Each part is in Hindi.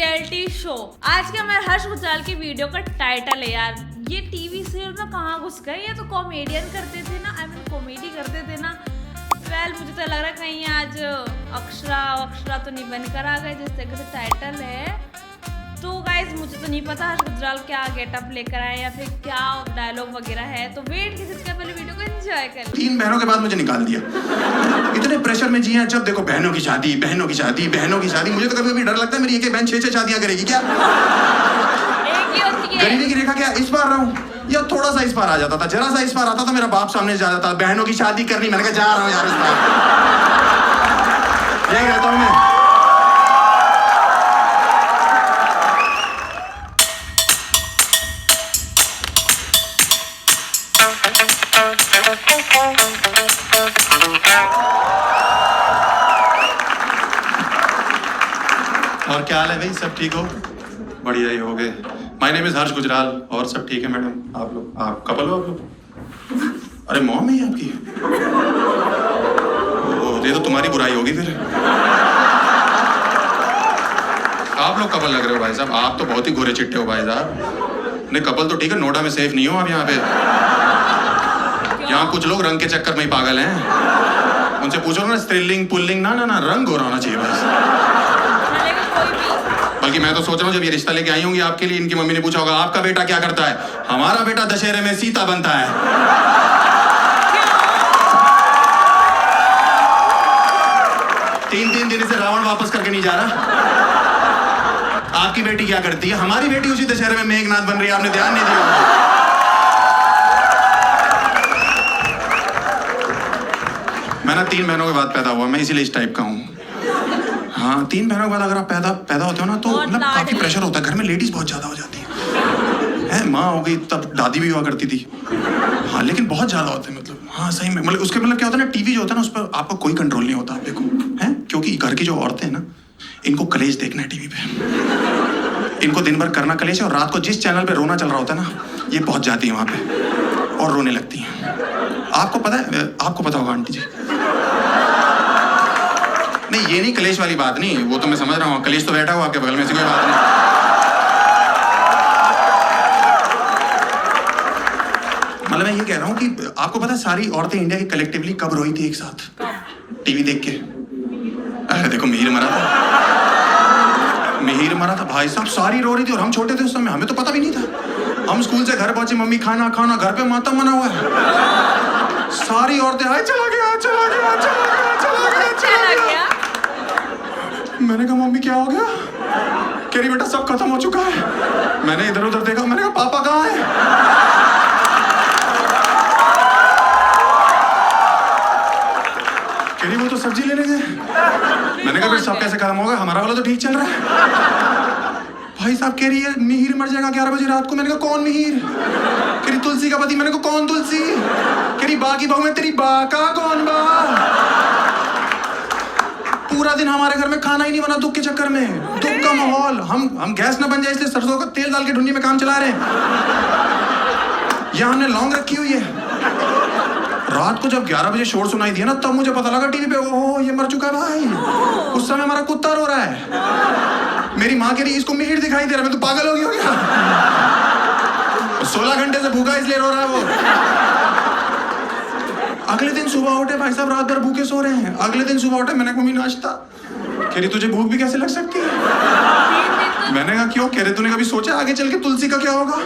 Reality show. आज के हमारे हर्ष गुजराल की वीडियो का टाइटल है यार, ये टीवी सीरियल में कहाँ घुस गए। ये तो कॉमेडियन करते थे ना, कॉमेडी करते थे ना। मुझे तो लग रहा है कहीं आज अक्षरा तो नहीं बनकर आ गए जिस तरीके से टाइटल है। तो गाइज मुझे तो नहीं पता हर्ष गुजराल क्या गेटअप लेकर आए या फिर क्या डायलॉग वगैरह है, तो वेट किसी के पहले वीडियो को एंजॉय कर। 3 बहनों के बाद मुझे निकाल दिया। इतने प्रेशर में जिए, जब देखो बहनों की शादी, बहनों की शादी, बहनों की शादी। मुझे तो कभी कभी डर लगता है मेरी एक बहन 6 शादियां करेगी क्या? एक ही होती है। गरीबी की रेखा क्या इस बार रहा हूँ या थोड़ा सा इस बार आ जाता था, जरा सा इस बार आता था मेरा बाप सामने जा जाता, बहनों की शादी करनी। मैंने कहा जा रहा हूँ यार इस बार, यही रहता हूँ मैं। और क्या हाल है भाई, सब ठीक हो? बढ़िया ही हो गए। माय नेम इज हर्ष गुजराल। और सब ठीक है मैडम? आप कपल हो आप लोग? अरे मॉम है आपकी? ओह, ये तो तुम्हारी बुराई होगी फिर। आप लोग कपल लग रहे हो भाई साहब, आप तो बहुत ही गोरे चिट्टे हो भाई साहब। नहीं कपल तो ठीक है, नोएडा में सेफ नहीं हो आप यहाँ पे। यहाँ कुछ लोग रंग के चक्कर में ही पागल हैं। उनसे पूछो ना स्त्रीलिंग पुल्लिंग, ना ना ना, रंग गोरा होना चाहिए बस। बल्कि मैं तो सोच रहा हूँ जब ये रिश्ता लेके आई होंगी आपके लिए, इनकी मम्मी ने पूछा होगा आपका बेटा क्या करता है? हमारा बेटा दशहरे में सीता बनता है। 3 दिन से रावण वापस करके नहीं जा रहा। आपकी बेटी क्या करती है? हमारी बेटी उसी दशहरे में मेघनाथ बन रही है, आपने ध्यान नहीं दिया। मैं ना 3 बहनों के बाद पैदा हुआ, मैं इसीलिए इस टाइप का हूँ। हाँ 3 बहनों के बाद अगर आप पैदा होते हो ना तो मतलब काफी प्रेशर होता है घर में, लेडीज बहुत ज्यादा हो जाती है। माँ हो गई तब दादी भी हुआ करती थी। हाँ लेकिन बहुत ज्यादा होते हैं, मतलब हाँ सही में, मतलब उसके मतलब क्या होता है ना, टीवी जो होता है ना उस पर आपका कोई कंट्रोल नहीं होता। आप देखो है, क्योंकि घर की जो औरतें हैं ना, इनको कलेश देखना है टीवी पे। इनको दिन भर करना कलेश है, और रात को जिस चैनल पे रोना चल रहा होता है ना, ये पहुंच जाती है वहां पे और रोने लगती है। आपको पता होगा आंटी जी। नहीं ये नहीं कलेश वाली बात नहीं, वो तो मैं समझ रहा हूँ, कलेश तो बैठा हुआ आपके बगल में, ऐसी कोई बात नहीं। मतलब मैं ये कह रहा हूँ कि आपको पता है सारी औरतें इंडिया की कलेक्टिवली कब रोई थी एक साथ टीवी देख के? अरे देखो मिहिर मरा था भाई साहब, सारी रो रही थी और हम छोटे थे उस समय, हमें तो पता भी नहीं था। हम स्कूल से घर पहुंचे, मम्मी खाना, घर पे मातम मना हुआ है। सारी औरतें हाय चला गया। मैंने कहा मम्मी क्या हो गया? कह रही बेटा सब खत्म हो चुका है। मैंने इधर उधर देखा, मैंने कहा पापा कहाँ है? कह रही वो तो सब्जी लेने गए। मैंने कहा फिर सब कैसे खत्म होगा, हमारा वाला तो ठीक चल रहा है। भाई साहब कह रही है मिहिर मर जाएगा 11 बजे रात को। मैंने कहा कौन मिहिर? कह रही तुलसी का पति। मैंने कहा कौन तुलसी? कह रही बा की बहू में तेरी बा का कौन बा? पूरा दिन हमारे घर में खाना ही नहीं बना दुख के चक्कर में, दुख का माहौल। हम गैस ना बन जाए इसलिए सरसों का तेल डाल के ढूंढी में काम चला रहे हैं। यहाँ हमने लौंग रखी हुई है। रात को जब 11 बजे शोर सुनाई दिया ना, तब मुझे पता लगा टीवी पे, ओह ये मर चुका है भाई। उस समय हमारा कुत्ता रो रहा है। मेरी माँ कह रही इसको मिहिर दिखाई दे रहा है। मैं तो पागल हो गई हो क्या? 16 घंटे से भूखा इसलिए रो रहा है वो। अगले दिन सुबह उठे भाई साहब, रात भर भूखे सो रहे हैं। अगले दिन सुबह उठे, मैंने कहा मम्मी नाश्ता। कह रही तुझे भूख भी कैसे लग सकती है? मैंने कहा क्यों? कह रहे तूने कभी सोचा आगे चल के तुलसी का क्या होगा?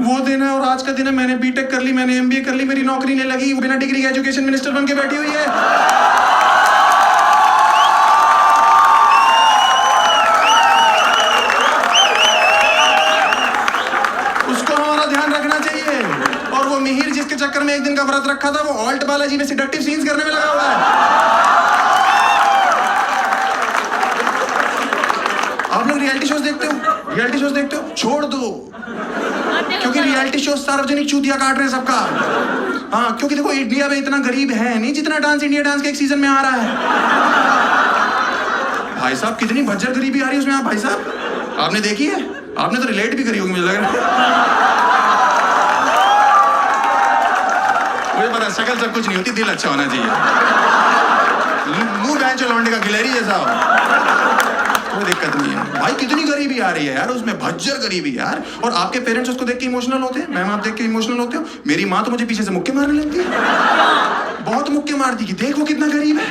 वो दिन है और आज का दिन है। मैंने बीटेक कर ली, मैंने एमबीए कर ली, मेरी नौकरी नहीं लगी, बिना डिग्री के एजुकेशन मिनिस्टर बन के बैठी हुई है। उसको हमारा ध्यान रखना चाहिए। और वो मिहिर जिसके चक्कर में एक दिन का व्रत रखा था, वो ऑल्ट बालाजी में सेडक्टिव सीन्स करने में लगा हुआ है। आप लोग रियलिटी शोज देखते हो? छोड़ दो, क्योंकि रियलिटी शो सार्वजनिक चूतिया काट रहे हैं सबका। हाँ क्योंकि देखो इंडिया में इतना गरीब है नहीं जितना डांस इंडिया डांस के एक सीजन में आ रहा है। भाई साहब कितनी भज्जर गरीबी आ रही है उसमें। आप भाई साहब आपने देखी है? आपने तो रिलेट भी करी होगी मुझे लग रहा है। मुझे पता शक्ल सब कुछ नहीं होती, दिल अच्छा होना चाहिए। मुंह बेंच लौंडे का गिलहरी जैसा हो, कोई दिक्कत नहीं है। भाई कितनी गरीबी आ रही है यार उसमें, भज्जर गरीबी यार। और आपके पेरेंट्स उसको देख के इमोशनल होते हैं, मैम आप देख के इमोशनल होते हो। मेरी माँ तो मुझे पीछे से मुक्के मारने लगती है, बहुत मुक्के मारती कि देख वो कितना गरीब है।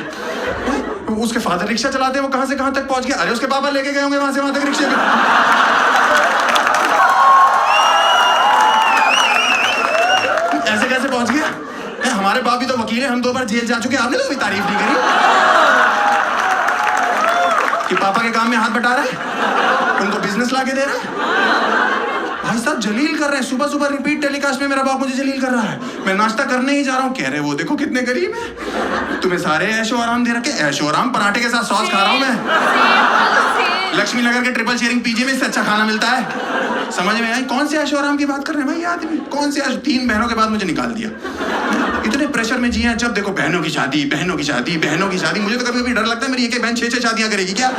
उसके फादर रिक्शा चलाते हैं, वो कहां से कहां तक पहुंच गया। अरे उसके पापा लेके गए होंगे वहां से वहां तक रिक्शे में। ऐसे कैसे पहुंच गया? हमारे बाप भी तो वकील है, हम 2 बार जेल जा चुके, आपने तो कोई तारीफ नहीं करी कि पापा के काम में हाथ बटा रहा है, उनको बिजनेस लाके दे रहा है। भाई साहब जलील कर रहे हैं, सुबह सुबह रिपीट टेलीकास्ट में मेरा बाप मुझे जलील कर रहा है। मैं नाश्ता करने ही जा रहा हूँ, कह रहे वो देखो कितने गरीब है, तुम्हें सारे ऐशो आराम दे रखे। ऐशो आराम पराठे के साथ सॉस खा रहा हूँ मैं, लक्ष्मी नगर के ट्रिपल शेयरिंग पीजी में इससे अच्छा खाना मिलता है। समझ में आई? कौन से ऐशो आराम की बात कर रहे हैं भाई आदमी? कौन से 3 बहनों के बाद मुझे निकाल दिया। इतने प्रेशर में जिए, जब देखो बहनों की शादी, बहनों की शादी, बहनों की शादी। मुझे तो कभी कभी डर लगता है मेरी एक बहन 6 शादियां करेगी क्या।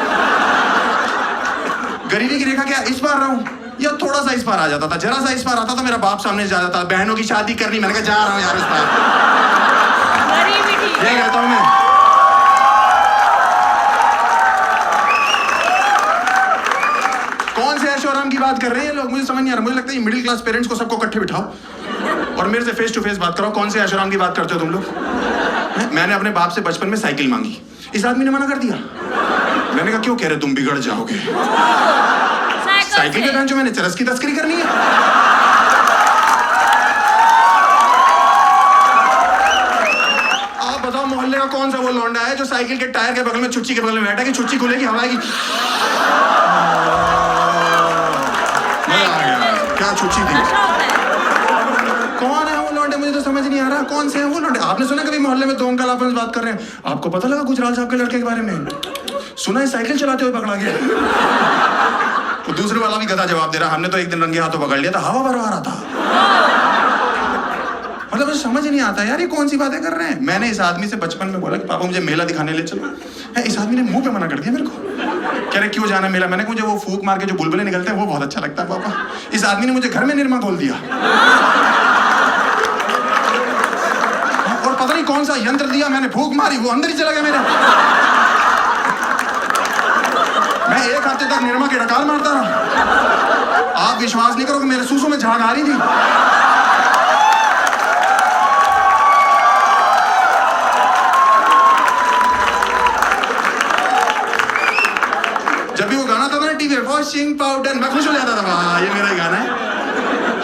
गरीबी की रेखा क्या इस बार रहा हूँ या थोड़ा सा इस बार आ जाता था, जरा सा इस बार आता तो मेरा बाप सामने जा जाता, बहनों की शादी करनी। मैंने कहा जा रहा हूँ यार इस बार, ये कहता हूँ मैं। कौन से ऐशो आराम की बात कर रहे हैं लोग, मुझे समझ नहीं आ रहा। मुझे लगता है मिडिल क्लास पेरेंट्स को सबको इकट्ठे बिठाओ और मेरे से फेस टू फेस बात कराओ। कौन से ऐशो आराम की बात करते हो तुम लोग? मैंने अपने बाप से बचपन में साइकिल मांगी, इस आदमी ने मना कर दिया। मैंने कहा क्यों? कह रहे तुम बिगड़ जाओगे। साइकिल के बेंच मैंने चरस की तस्करी करनी है। आप बताओ मोहल्ले का कौन सा वो लौंडा है जो साइकिल के टायर के बगल में, छुच्ची के बगल में बैठा कि छुच्ची खुलेगी, हवा आएगी। क्या छुच्ची थी? कौन है वो लौंडे? मुझे तो समझ नहीं आ रहा कौन से हैं वो लौंडे। आपने सुना कभी मोहल्ले में 2 अंकल आपस में बात कर रहे हैं? आपको पता लगा गुजराल साहब के लड़के के बारे में? सुना है साइकिल चलाते हुए पकड़ा गया। तो दूसरे वाला भी गधा जवाब दे रहा, हमने तो एक दिन रंगे हाथों पकड़ लिया था, हवा भरवा रहा था। मतलब मुझे समझ नहीं आता यार ये कौन सी बातें कर रहे हैं। मैंने इस आदमी से बचपन में बोला कि पापा मुझे मेला दिखाने ले चलो, इस आदमी ने मुंह पे मना कर दिया मेरे को। कह रहे क्यों जाना मेला? मैंने कहा मुझे वो फूक मार के जो बुलबुले निकलते हैं वो बहुत अच्छा लगता है पापा। इस आदमी ने मुझे घर में निरमा खोल दिया और पता नहीं कौन सा यंत्र दिया, मैंने फूक मारी, वो अंदर ही चला गया मेरे। मैं 1 हफ्ते तक निरमा के डकार मारता रहा। आप विश्वास नहीं करोगे मेरे सूसों में झाग आ रही थी। जब भी वो गाना था ना टीवी वॉशिंग पाउडर, मैं खुश हो जाता था, वाह ये मेरा गाना है।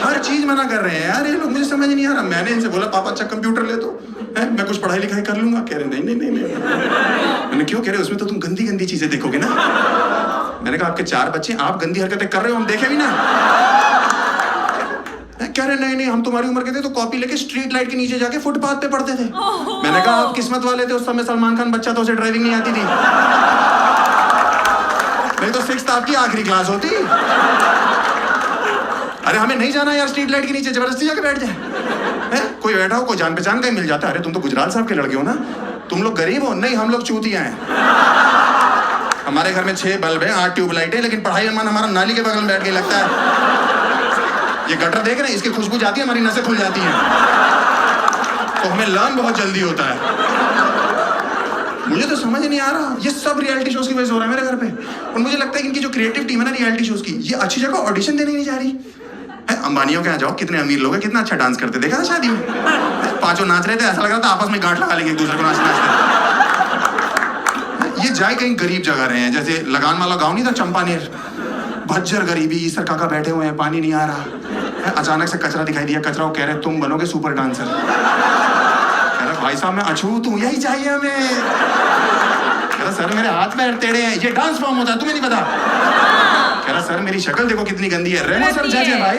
हर चीज मना कर रहे हैं यार ये लोग, मुझे समझ नहीं आ रहा। मैंने इनसे बोला पापा अच्छा कंप्यूटर ले दो, मैं कुछ पढ़ाई लिखाई कर लूंगा। कह रहे नहीं नहीं नहीं नहीं। मैंने क्यों? कह रहे उसमें तो तुम गंदी गंदी चीजें देखोगे ना। मैंने कहा आपके 4 बच्चे, आप गंदी हरकतें कर रहे हो, हम देखे भी ना। कह रहे नहीं नहीं हम तुम्हारी उम्र के थे तो कॉपी लेके स्ट्रीट लाइट के नीचे जाके फुटपाथ पे पढ़ते थे। मैंने कहा आप किस्मत वाले थे, उस समय सलमान खान बच्चा तो उसे ड्राइविंग नहीं आती थी, नहीं तो 6th आपकी आखिरी क्लास होती। अरे हमें नहीं जाना यार स्ट्रीट लाइट के नीचे, जबरदस्ती जाके बैठ जाए। कोई बैठा हो, कोई जान पहचान का ही मिल जाता है। अरे तुम तो गुजराल साहब के लड़के हो ना, तुम लोग गरीब हो? नहीं हम लोग चूतिया हैं। हमारे घर में 6 बल्ब है, 8 ट्यूबलाइट है, लेकिन पढ़ाई में मन हमारा नाली के बगल में बैठ के लगता है। ये गटर देख रहे हैं, इसकी खुशबू जाती है, हमारी नसें खुल जाती हैं, तो हमें लर्न बहुत जल्दी होता है। मुझे तो समझ नहीं आ रहा, ये सब रियलिटी शोज की वजह से हो रहा है मेरे घर पे। और मुझे लगता है कि इनकी जो क्रिएटिव टीम है ना रियलिटी शोज की, ये अच्छी जगह ऑडिशन देने नहीं जा रही है। अंबानियों के यहाँ जाओ, कितने अमीर लोग हैं, कितना अच्छा डांस करते, देखा था शादी में? 5 नाच रहे थे, ऐसा लग रहा था आपस में गांठ लगा लेंगे एक दूसरे को नाचते। ये जाए कहीं गरीब जगह रहे हैं, जैसे लगान वाला गाँव नहीं था चंपानेर, भज्जर गरीबी, ईसर काका बैठे हुए हैं, पानी नहीं आ रहा। अचानक से कचरा दिखाई दिया, कचरा को कह रहे तुम बनोगे सुपर डांसर। कह रहा भाई साहब मैं अछूत हूँ, यही चाहिए हमें। कह रहा सर मेरे हाथ पैर टेढ़े हैं, ये डांस फॉर्म होता है, तुम्हें नहीं पता? कह रहा सर मेरी शक्ल देखो कितनी गंदी है। रेमो सर जज है भाई।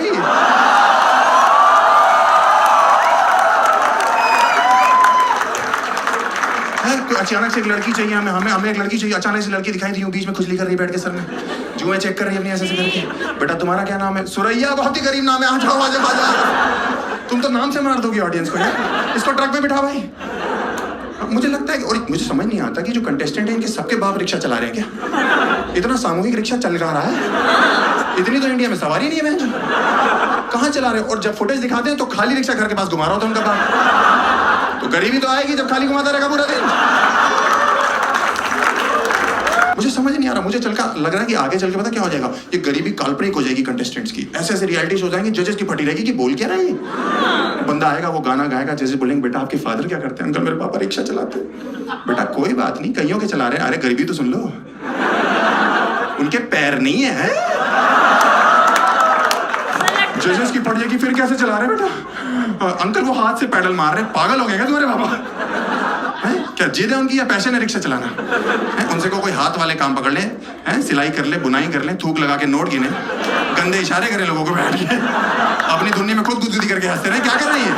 अचानक से एक लड़की चाहिए हमें एक लड़की चाहिए। अचानक से लड़की दिखाई दी, बीच में खुजली कर रही बैठ के सर में, जुएं चेक कर रही है अपनी ऐसे करके। बेटा तुम्हारा क्या नाम है? सुरैया, बहुत ही गरीब नाम है, आ जाओ आ जाओ आ जाओ। तुम तो नाम से मार दोगे ऑडियंस को यार। इसको ट्रक में बिठा भाई। मुझे लगता है और मुझे समझ नहीं आता कि जो कंटेस्टेंट है इनके सबके बाप रिक्शा चला रहे हैं क्या? इतना सामूहिक रिक्शा चल रहा है, इतनी तो इंडिया में सवारी नहीं है बहन। कहाँ चला रहे? और जब फुटेज दिखाते हैं तो खाली रिक्शा घर के पास घुमा रहा होता है उनका बाप। तो गरीबी तो आएगी जब खाली घुमाता रहेगा पूरा दिन। मुझे समझ नहीं आ रहा, मुझे लग रहा है कि आगे चल के पता क्या हो जाएगा, ये गरीबी काल्पनिक हो जाएगी कंटेस्टेंट्स की। ऐसे ऐसे रियलिटी शो जाएंगे, जजेस की फटी रहेगी कि बोल क्या रहे हैं। बंदा आएगा, वो गाना गाएगा, जजेस बोलेंगे बेटा आपके फादर क्या करते हैं? अंकल मेरे पापा रिक्शा चलाते हैं। बेटा कोई बात नहीं, कईयों के चला रहे हैं। अरे गरीबी तो सुन लो, उनके पैर नहीं है। जजेस की फट जाएगी, फिर कैसे चला रहे बेटा? अंकल वो हाथ से पैडल मार रहे, पागल हो गए क्या तुम्हारे पापा? क्या जिद है उनकी या पैशन है रिक्शा चलाना? उनसे को कोई हाथ वाले काम पकड़ ले, सिलाई कर ले, बुनाई कर ले, थूक लगा के नोट गिने, गंदे इशारे करे लोगों को बैठ के, अपनी दुनिया में खुद गुदगुदी करके हंसते रहे। क्या कर रही है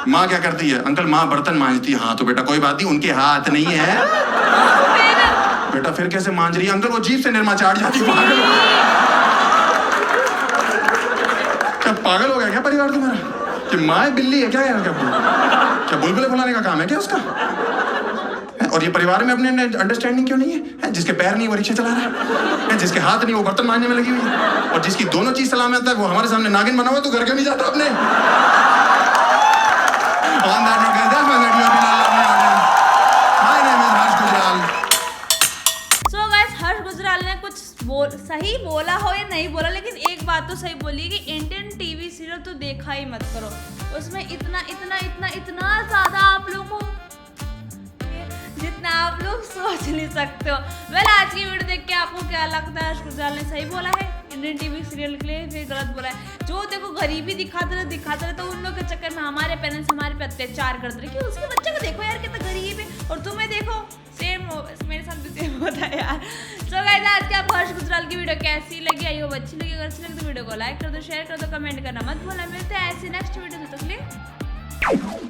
माँ? क्या करती है? अंकल माँ बर्तन मांजती है। हाँ तो बेटा कोई बात नहीं, उनके हाथ नहीं है बेटा, फिर कैसे मांज रही है? अंकल वो जीभ से निरमा चाट जाती है। क्या पागल हो गया क्या परिवार तुम्हारा? कि माँ बिल्ली है क्या? क्या बुलबुले फुलाने का काम है क्या उसका? और ये परिवार में अपने अंडरस्टैंडिंग क्यों नहीं है? जिसके पैर नहीं वो रिक्शा चला रहा है, जिसके हाथ नहीं वो बर्तन मांजने में लगी हुई है, और जिसकी दोनों चीज सलामत है वो हमारे सामने नागिन बना हुआ है। तो घर क्यों नहीं जाता अपने? हर्ष गुजराल ने कुछ सही बोला हो या नहीं बोला, लेकिन एक बात तो सही बोली कि इंडियन टीवी सीरियल तो देखा ही मत करो, उसमें इतना इतना इतना इतना ज्यादा आप लोगों को जितना आप लोग सोच नहीं सकते हो। वेल आज की वीडियो देख के आपको क्या लगता है? हर्ष गुजराल ने सही बोला है इंडियन टीवी सीरियल के लिए, फिर गलत बोला है? जो देखो गरीबी दिखाते रहे तो उन लोग के चक्कर में हमारे पेरेंट्स हमारे पे अत्याचार करते रहे कि उसके बच्चे को देखो यार कितना गरीब है, और तुम्हें देखो सेम मेरे साथ भी सेम होता है यार। सो गाइस आज के आपको हर्ष गुजराल की वीडियो कैसी लगी? आई होप अच्छी लगी। अगर अच्छी लगी तो वीडियो को लाइक कर दो, शेयर कर दो, कमेंट करना मत भूलना। मिलते हैं ऐसी नेक्स्ट वीडियो में, तब तक के लिए